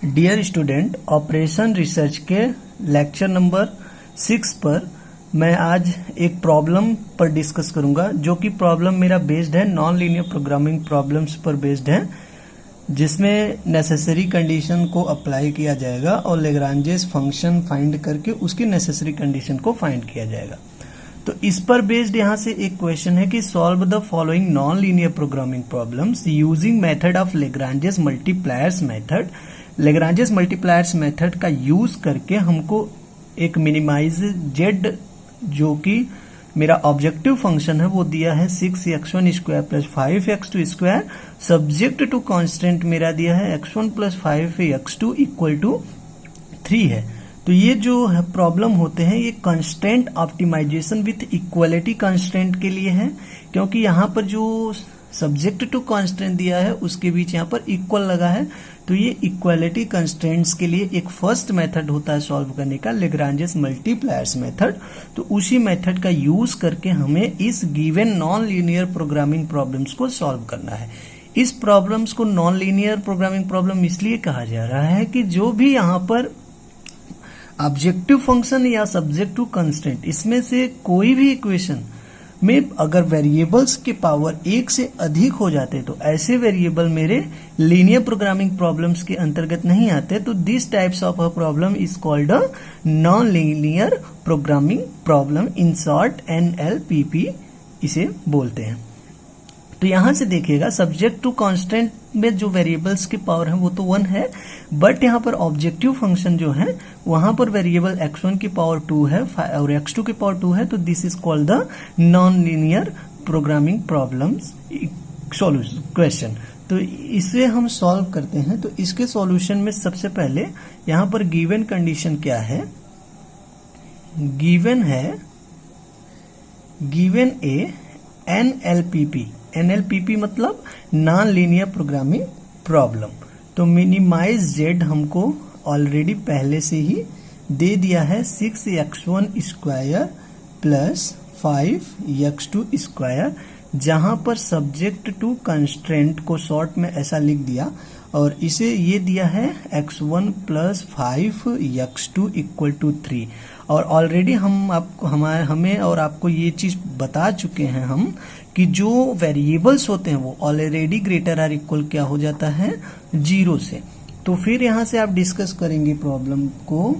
Dear student, operation research के lecture number 6 पर मैं आज एक प्रॉब्लम पर डिस्कस करूंगा, जो कि प्रॉब्लम मेरा बेस्ड है नॉन लीनियर प्रोग्रामिंग प्रॉब्लम्स पर बेस्ड है, जिसमें नेसेसरी कंडीशन को अप्लाई किया जाएगा और लेग्रांजेस फंक्शन फाइंड करके उसकी नेसेसरी कंडीशन को फाइंड किया जाएगा। तो इस पर बेस्ड यहाँ से एक क्वेश्चन है कि solve the following non linear programming problems using method of Lagrange's multipliers method. Lagrange's multipliers method का यूज करके हमको एक मिनिमाइज जेड, जो कि मेरा ऑब्जेक्टिव फंक्शन है, वो दिया है 6x1 square plus 5x2 square, subject to constant मेरा दिया है x1 plus 5x2 equal to 3 है। तो ये जो प्रॉब्लम होते हैं ये constraint optimization with equality constraint के लिए है, क्योंकि यहाँ पर जो सब्जेक्ट टू कंस्ट्रेंट दिया है उसके बीच यहाँ पर इक्वल लगा है। तो ये इक्वलिटी कंस्ट्रेंट्स के लिए एक फर्स्ट मेथड होता है सॉल्व करने का, लेग्रांजेस मल्टीप्लायर्स मेथड। तो उसी मेथड का यूज करके हमें इस given non linear programming problems को सॉल्व करना है। इस प्रॉब्लम्स को नॉन लीनियर प्रोग्रामिंग प्रॉब्लम इसलिए कहा जा रहा है कि जो भी यहाँ पर ऑब्जेक्टिव फंक्शन या सब्जेक्ट टू कंस्ट्रेंट, इसमें से कोई भी इक्वेशन में अगर वेरिएबल्स के पावर 1 से अधिक हो जाते तो ऐसे वेरिएबल मेरे लीनियर प्रोग्रामिंग प्रॉब्लम्स के अंतर्गत नहीं आते। तो this types of a problem is called a non linear programming problem, in short NLPP इसे बोलते हैं। तो यहां से देखिएगा, सब्जेक्ट टू कांस्टेंट में जो वेरिएबल्स की पावर है वो तो 1 है, बट यहाँ पर ऑब्जेक्टिव फंक्शन जो है वहां पर वेरिएबल x1 की पावर 2 है और x2 की पावर 2 है। तो this is called the non linear programming problems solution question. तो इसे हम सॉल्व करते हैं। तो इसके सॉल्यूशन में सबसे पहले यहाँ पर गिवन कंडीशन क्या है, गिवन है गिवन ए NLPP मतलब नॉन लीनियर प्रोग्रामिंग प्रॉब्लम। तो मिनिमाइज जेड हमको ऑलरेडी पहले से ही दे दिया है 6x1 square plus 5x2 square, जहां पर सब्जेक्ट टू कंस्ट्रेंट को शॉर्ट में ऐसा लिख दिया और इसे ये दिया है x1 plus 5x2 equal to 3। और ऑलरेडी हमें और आपको ये चीज बता चुके हैं हम कि जो वेरिएबल्स होते हैं वो ऑलरेडी ग्रेटर आर इक्वल क्या हो जाता है 0 से। तो फिर यहां से आप डिस्कस करेंगे प्रॉब्लम को।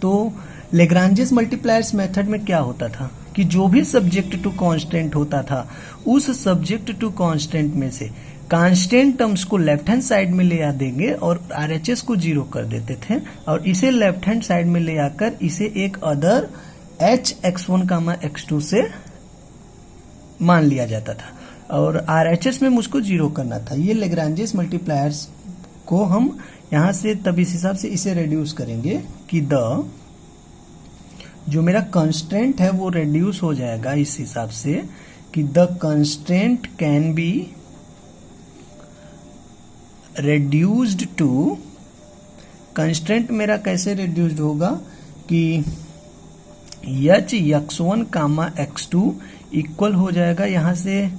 तो लेग्रांजेस मल्टीप्लायर्स मेथड में क्या होता था कि जो भी सब्जेक्ट टू कांस्टेंट होता था उस सब्जेक्ट टू कांस्टेंट में से कांस्टेंट टर्म्स को लेफ्ट हैंड साइड में ले आ देंगे और RHS को 0 कर देते थे, और इसे लेफ्ट हैंड साइड में ले आकर इसे एक अदर Hx1 x2 से मान लिया जाता था और RHS में मुझको 0 करना था। ये लेग्रांजेस मल्टीप्लायर्स को हम यहां से तब इस हिसाब से इसे रेड्यूस करेंगे कि जो मेरा कंस्ट्रेंट है वो रेड्यूस हो जाएगा इस हिसाब से कि the constraint can be reduced to, constraint मेरा कैसे रेड्यूस्ड होगा कि x1 x2 इक्वल हो जाएगा, यहां से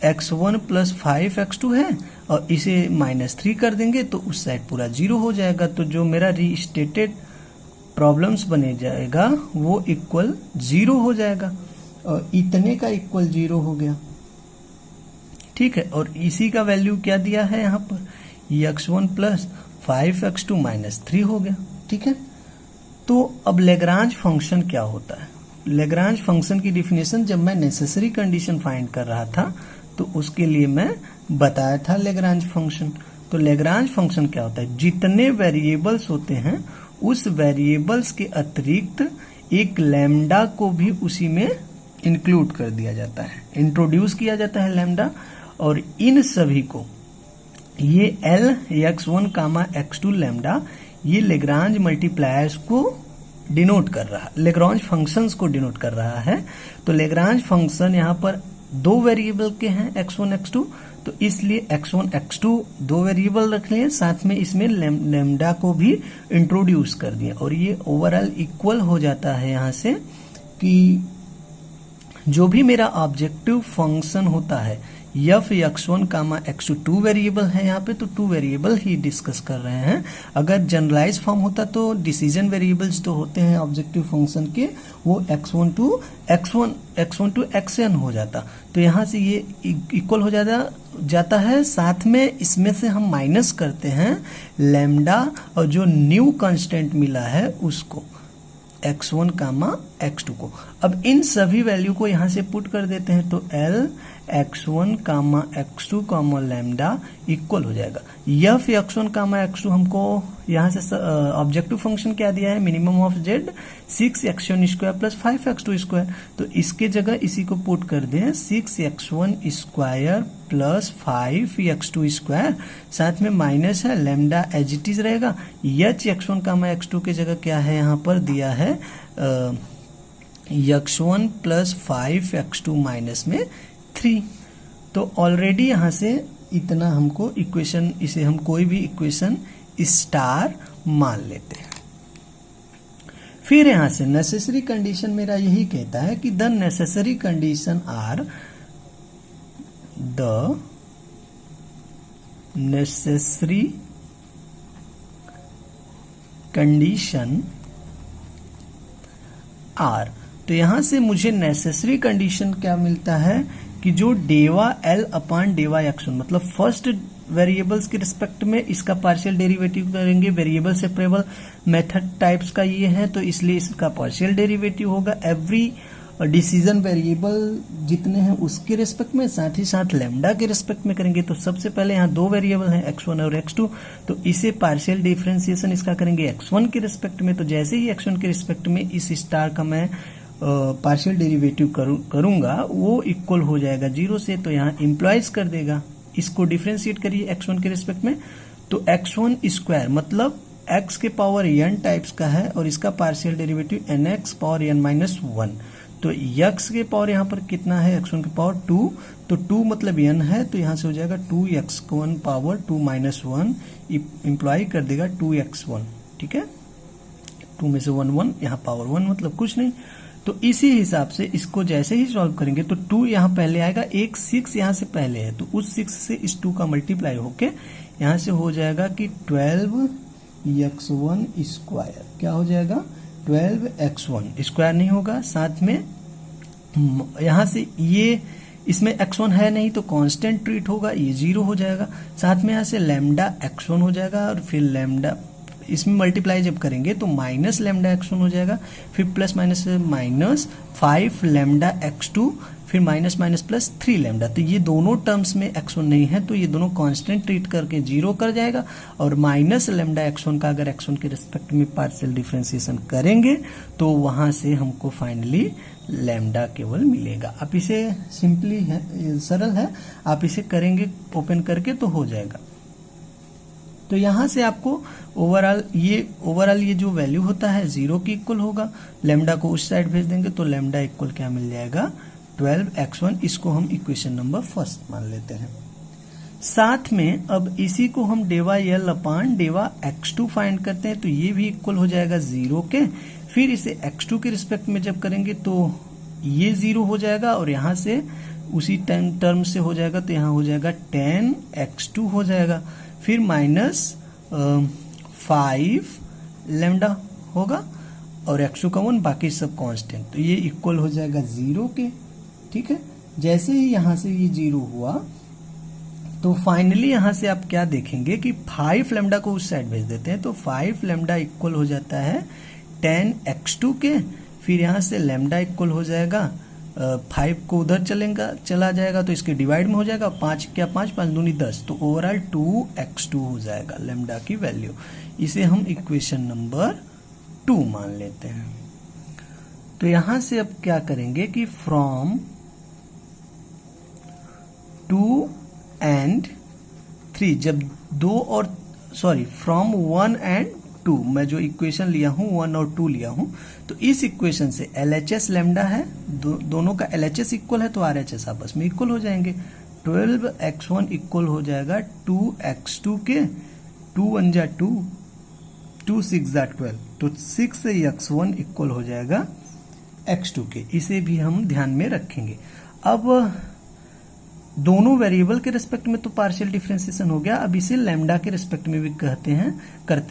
x1 प्लस 5x2 है और इसे -3 कर देंगे तो उस साइड पूरा 0 हो जाएगा। तो जो मेरा रीस्टेटेड प्रॉब्लम्स बने जाएगा वो इक्वल 0 हो जाएगा और इतने का इक्वल 0 हो गया, ठीक है। और इसी का वैल्यू क्या दिया है यहाँ पर, x1 प्लस 5x2 -3 हो गया, ठीक है। तो अब लेग्रांज फंक्शन क्या होता है, लेग्रांज फंक्शन की डिफिनेशन जब मैं नेसेसरी कंडीशन फाइंड कर रहा था तो उसके लिए मैं बताया था लेग्रांज फंक्शन। तो लेग्रांज फंक्शन क्या होता है, जितने वेरिएबल्स होते हैं उस वेरिएबल्स के अतिरिक्त एक लैम्डा को भी उसी में इंक्लूड कर दिया जाता है, इंट्रोड्यूस किया जाता है लैम्डा, और इन सभी को ये x1 x2 लैम्डा ये लेग्रांज मल्टीप्लायर्स को डिनोट कर रहा है, लेग्रांज फंक्शंस को डिनोट कर रहा है। तो लेग्रांज फंक्शन यहाँ पर 2 वेरिएबल के हैं x1 x2, तो इसलिए x1 x2 2 वेरिएबल रख लिए, साथ में इसमें लैम्डा को भी इंट्रोड्यूस कर दिया और ये ओवरऑल इक्वल हो जाता है यहाँ से कि जो भी मेरा ऑब्जेक्टिव फंक्शन होता है एफ x1 कामा x2 टू वेरिएबल है यहाँ पे, तो टू वेरिएबल ही डिस्कस कर रहे हैं। अगर जनरलाइज फॉर्म होता तो डिसीजन वेरिएबल्स तो होते हैं ऑब्जेक्टिव फंक्शन के, वो x1 टू xn हो जाता। तो यहाँ से ये इक्वल हो जाता है। साथ में इसमें से हम माइनस करते हैं लैम्डा और जो न्यू कांस्टेंट मिला है उसको, x1 कामा x2 को। अब इन सभी वैल्यू को यहां से पुट कर देते हैं, तो L x1 कामा x2 कामा लैम्डा इक्वल हो जाएगा। एफ x1 कामा x2 हमको यहां से ऑब्जेक्टिव फंक्शन क्या दिया है, minimum of z 6x1 square plus 5x2 square. तो इसके जगह इसी को पुट कर दें, 6x1 square plus 5x2 square, साथ में माइनस है, लैम्डा एज इट इज रहेगा। एच x1 कामा x2 की जगह क्या है यहाँ पर दिया है, x1 प्लस 5x2 माइनस में 3। तो ऑलरेडी यहां से इतना हमको इक्वेशन, इसे हम कोई भी इक्वेशन स्टार मान लेते हैं। फिर यहां से नेसेसरी कंडीशन मेरा यही कहता है कि the necessary condition are, the necessary condition are. तो यहां से मुझे नेसेसरी कंडीशन क्या मिलता है कि जो डेवा L अपान डेवा x1, मतलब फर्स्ट वेरिएबल्स के रिस्पेक्ट में इसका पार्शियल डेरिवेटिव करेंगे। वेरिएबल सेपरेबल मेथड टाइप्स का ये है, तो इसलिए इसका पार्शियल डेरिवेटिव होगा एवरी डिसीजन वेरिएबल जितने हैं उसके रिस्पेक्ट में, साथ ही साथ लैम्डा के रिस्पेक्ट में करेंगे। तो सबसे पहले यहाँ दो वेरिएबल हैं x1 और x2, तो इसे पार्शियल डिफरेंशिएशन इसका करेंगे x1 के रिस्पेक्ट में। तो जैसे ही x1 के रिस्पेक्ट में इस स्टार का मैं पार्शियल डेरिवेटिव करूंगा वो इक्वल हो जाएगा 0 से, तो यहाँ इम्प्लॉइज कर देगा। इसको डिफरेंशिएट करिए x1 के रिस्पेक्ट में, तो x1 स्क्वायर मतलब x के पावर n टाइप्स का है और इसका partial derivative nx power n minus 1। तो x के पावर यहाँ पर कितना है, x1 के पावर 2, तो 2 मतलब n है, तो यहाँ से हो जाएगा 2x1 पावर 2 माइनस 1, इम्प्लॉय कर देगा 2x1। ठीक है, 2 में से 1 यहाँ पावर 1 मतलब कुछ नहीं। तो इसी हिसाब से इसको जैसे ही सॉल्व करेंगे तो 2 यहाँ पहले आएगा, एक 6 यहाँ से पहले है, तो उस 6 से इस 2 का मल्टीप्लाई होके यहाँ से हो जाएगा कि 12x1 स्क्वायर। क्या हो जाएगा, 12x1 स्क्वायर नहीं होगा, साथ में यहाँ से ये इसमें x1 है नहीं तो कांस्टेंट ट्रीट होगा, ये 0 हो जाएगा। साथ में यहाँ से लैम्डा x1 हो जाएगा और फिर लैम्डा इसमें मल्टीप्लाई जब करेंगे तो माइनस लैम्डा x1 हो जाएगा, फिर plus minus minus 5 lambda x2, फिर माइनस माइनस प्लस 3 लैम्डा। तो ये दोनों टर्म्स में x1 नहीं है, तो ये दोनों कांस्टेंट ट्रीट करके 0 कर जाएगा। और माइनस लैम्डा x1 का अगर x1 के रिस्पेक्ट में पार्शियल डिफरेंशिएशन करेंगे तो वहां से हमको फाइनली लैम्डा केवल मिलेगा। आप इसे सिंपली है, सरल है, आप इसे करेंगे ओपन करके तो हो जाएगा। तो यहां से आपको ओवरऑल ये जो वैल्यू होता है 0 की इक्वल होगा। लैम्डा को उस साइड भेज देंगे तो लैम्डा इक्वल क्या मिल जाएगा, 12x1। इसको हम इक्वेशन नंबर फर्स्ट मान लेते हैं। साथ में अब इसी को हम डेवा L अपान डेवा x2 फाइंड करते हैं, तो ये भी इक्वल हो जाएगा 0 के। फिर इसे x2 के रिस्पेक्ट में जब करेंगे तो ये 0 हो जाएगा और यहां से उसी टर्म से हो जाएगा, तो यहां हो जाएगा 10x2 हो जाएगा, फिर माइनस 5 लैम्डा होगा और x2 का 1, बाकी सब कांस्टेंट। तो ये इक्वल हो जाएगा 0 के। ठीक है, जैसे ही यहां से ये 0 हुआ तो फाइनली यहां से आप क्या देखेंगे कि 5 लैम्डा को उस साइड भेज देते हैं, तो 5 लैम्डा इक्वल हो जाता है 10x2 के। फिर यहां से लैम्डा इक्वल हो जाएगा 5 को उधर चला जाएगा तो इसके डिवाइड में हो जाएगा, 5 क्या 5 5 दूनी 10, तो ओवरऑल 2x2 हो जाएगा लैम्डा की वैल्यू। इसे हम इक्वेशन नंबर 2 मान लेते हैं। तो यहां से अब क्या करेंगे कि फ्रॉम 2 एंड 3, जब 2 और फ्रॉम 1 एंड 2, मैं जो इक्वेशन लिया हूं 1 और 2 लिया हूं, तो इस इक्वेशन से LHS लैम्डा है, दोनों का LHS इक्वल है तो RHS आपस में इक्वल हो जाएंगे। 12x1 इक्वल हो जाएगा 2x2 के, 2 1 जा 2, 2 6 जा 12, तो 6x1 इक्वल हो जाएगा x2 के। इसे भी हम ध्यान में रखेंगे। अब दोनों वेरिएबल के रिस्पेक्ट में तो पार्शियल डिफरेंशिएशन हो गया, अब इसे लैम्डा के रिस्पेक्ट में भी करते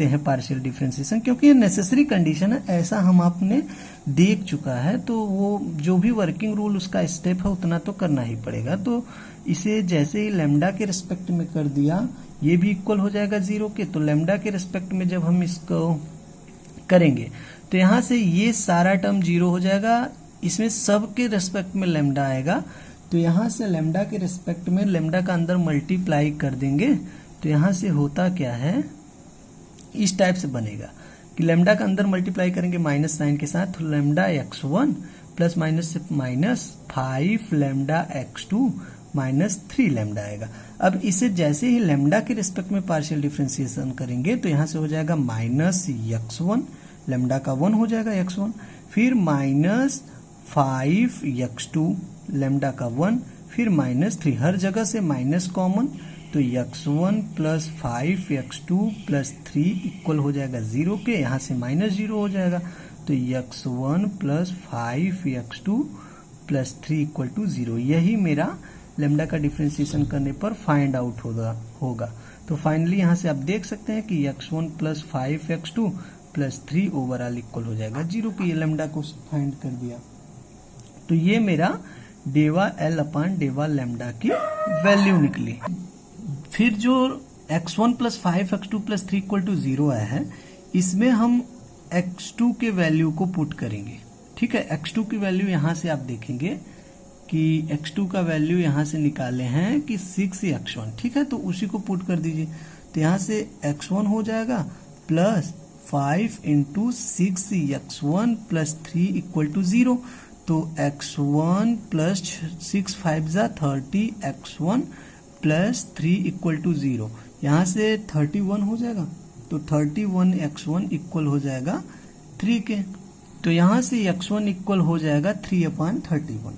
हैं पार्शियल डिफरेंशिएशन, क्योंकि ये नेसेसरी कंडीशन है, ऐसा हम आपने देख चुका है। तो वो जो भी वर्किंग रूल उसका स्टेप है उतना तो करना ही पड़ेगा। तो इसे जैसे ही लैम्डा के रिस्पेक्ट में कर दिया, ये भी इक्वल हो जाएगा 0 के। तो लैम्डा के रिस्पेक्ट में जब हम इसको करेंगे तो यहां से ये सारा टर्म 0 हो जाएगा, इसमें सब के रिस्पेक्ट में लैम्डा आएगा। तो यहां से लैम्डा के रिस्पेक्ट में लैम्डा का अंदर मल्टीप्लाई कर देंगे, तो यहां से होता क्या है, इस टाइप से बनेगा कि लैम्डा का अंदर मल्टीप्लाई करेंगे माइनस साइन के साथ, तो लैम्डा x1 प्लस माइनस से minus 5 lambda x2 minus 3 lambda आएगा। अब इसे जैसे ही लैम्डा के रिस्पेक्ट में पार्शियल डिफरेंशिएशन करेंगे तो यहां से हो जाएगा माइनस x1, लैम्डा का 1 हो जाएगा x1, फिर माइनस 5x2 लैम्डा का 1, फिर माइनस 3, हर जगह से माइनस कॉमन, तो x1 plus 5x2 plus 3 equal हो जाएगा 0 के, यहां से माइनस 0 हो जाएगा। तो x1 plus 5x2 plus 3 equal to 0, यही मेरा लैम्डा का डिफरेंशिएशन करने पर फाइंड आउट होगा। तो फाइनली यहां से आप देख सकते हैं कि x1 plus 5x2 plus 3 overall equal हो जाएगा 0 के। ये लैम्डा को फाइंड कर दिया, तो ये मेरा डेवा L अपान डेवा लैम्डा की वैल्यू निकली। फिर जो x1 plus 5x2 plus 3 equal to 0 आया है, इसमें हम x2 के वैल्यू को पुट करेंगे। ठीक है, x2 की वैल्यू यहां से आप देखेंगे कि x2 का वैल्यू यहां से निकाले हैं कि 6x1। ठीक है, तो उसी को पुट कर दीजिए। तो यहां से x1 हो जाएगा plus 5 into 6x1 plus 3 equal to 0। तो x1 प्लस 6 5 जा 30, x1 प्लस 3 इक्वल टू 0, यहां से 31 हो जाएगा। तो 31 x1 इक्वल हो जाएगा 3 के। तो यहां से x1 इक्वल हो जाएगा 3 अपान 31।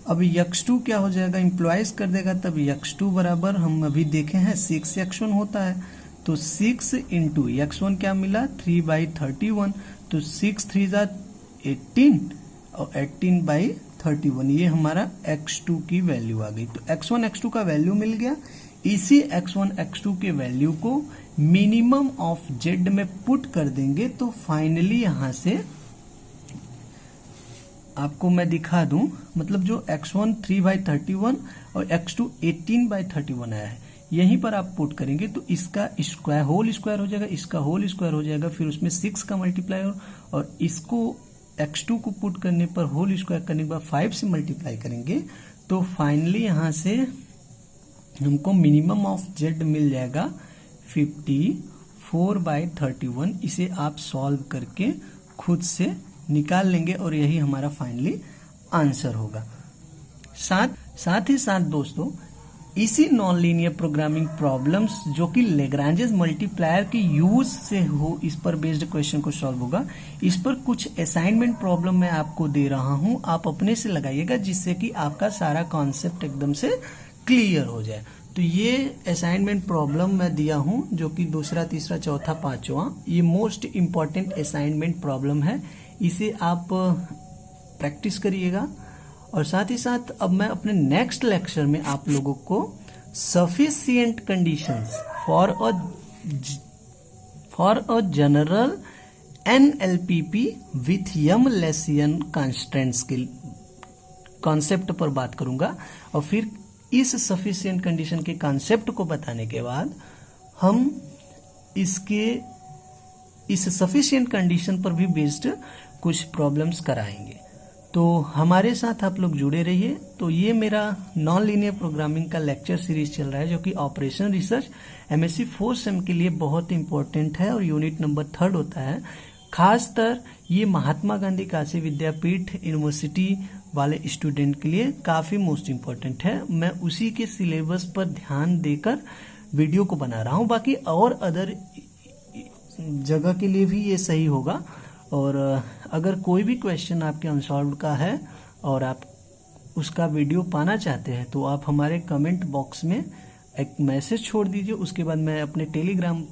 अब x2 क्या हो जाएगा, इंप्लॉइज कर देगा, तब x2 बराबर हम अभी देखे हैं 6x1 होता है। तो 6 इंटू x1 क्या मिला 3/31, तो 6 3 जा 18 और 18/31, ये हमारा x2 की वैल्यू आ गई। तो x1 x2 का वैल्यू मिल गया। इसी x1 x2 के वैल्यू को मिनिमम ऑफ z में पुट कर देंगे, तो फाइनली यहां से आपको मैं दिखा दूं, मतलब जो x1 3/31 और x2 18/31 आया है, यहीं पर आप पुट करेंगे तो इसका स्क्वायर होल स्क्वायर हो जाएगा, इसका होल स्क्वायर हो जाएगा, फिर उसमें 6 का मल्टीप्लाई और इसको x2 को पुट करने पर होल स्क्वायर करने के बाद 5 से मल्टीप्लाई करेंगे, तो फाइनली यहां से हमको मिनिमम ऑफ z मिल जाएगा 54/31। इसे आप सॉल्व करके खुद से निकाल लेंगे और यही हमारा फाइनली आंसर होगा। साथ ही साथ दोस्तों, इसी नॉन लीनियर प्रोग्रामिंग प्रॉब्लम्स जो कि लेग्रांजेस मल्टीप्लायर के यूज से हो, इस पर बेस्ड क्वेश्चन को सॉल्व होगा। इस पर कुछ असाइनमेंट प्रॉब्लम मैं आपको दे रहा हूं, आप अपने से लगाइएगा जिससे कि आपका सारा कॉन्सेप्ट एकदम से क्लियर हो जाए। तो ये असाइनमेंट प्रॉब्लम मैं दिया हूं जो कि दूसरा, तीसरा, चौथा, पांचवा, ये मोस्ट इंपॉर्टेंट असाइनमेंट प्रॉब्लम है। इसे आप प्रैक्टिस करिएगा। और साथ ही साथ अब मैं अपने नेक्स्ट लेक्चर में आप लोगों को sufficient conditions for a general NLPP with यमलेसियन कॉन्स्टेंट्स के कॉन्सेप्ट पर बात करूंगा। और फिर इस सफिशिएंट कंडीशन के कॉन्सेप्ट को बताने के बाद हम इस सफिशिएंट कंडीशन पर भी बेस्ड कुछ प्रॉब्लम्स कराएंगे। तो हमारे साथ आप लोग जुड़े रहिए। तो ये मेरा नॉन लीनियर प्रोग्रामिंग का लेक्चर सीरीज चल रहा है जो कि operation research MSc 4th same के लिए बहुत इंपॉर्टेंट है और यूनिट नंबर 3 होता है। खासतर ये महात्मा गांधी काशी विद्यापीठ यूनिवर्सिटी वाले स्टूडेंट के लिए काफी मोस्ट इंपॉर्टेंट है। मैं उसी के सिलेबस पर ध्यान देकर वीडियो को बना रहा हूँ। बाकी और अदर जगह के लिए भी ये सही होगा। और अगर कोई भी क्वेश्चन आपके अनसॉल्व्ड का है और आप उसका वीडियो पाना चाहते हैं तो आप हमारे कमेंट बॉक्स में एक मैसेज छोड़ दीजिए। उसके बाद मैं अपने टेलीग्राम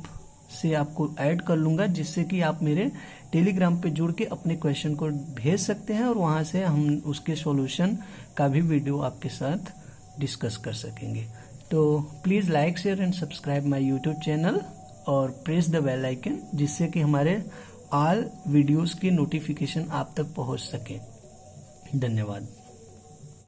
से आपको ऐड कर लूंगा, जिससे कि आप मेरे टेलीग्राम पे जुड़ के अपने क्वेश्चन को भेज सकते हैं और वहां से हम उसके सॉल्यूशन का भी वीडियो आपके साथ डिस्कस कर सकेंगे। तो please like share and subscribe my YouTube channel और प्रेस द बेल आइकन, जिससे कि हमारे ऑल वीडियोस की नोटिफिकेशन आप तक पहुंच सके। धन्यवाद।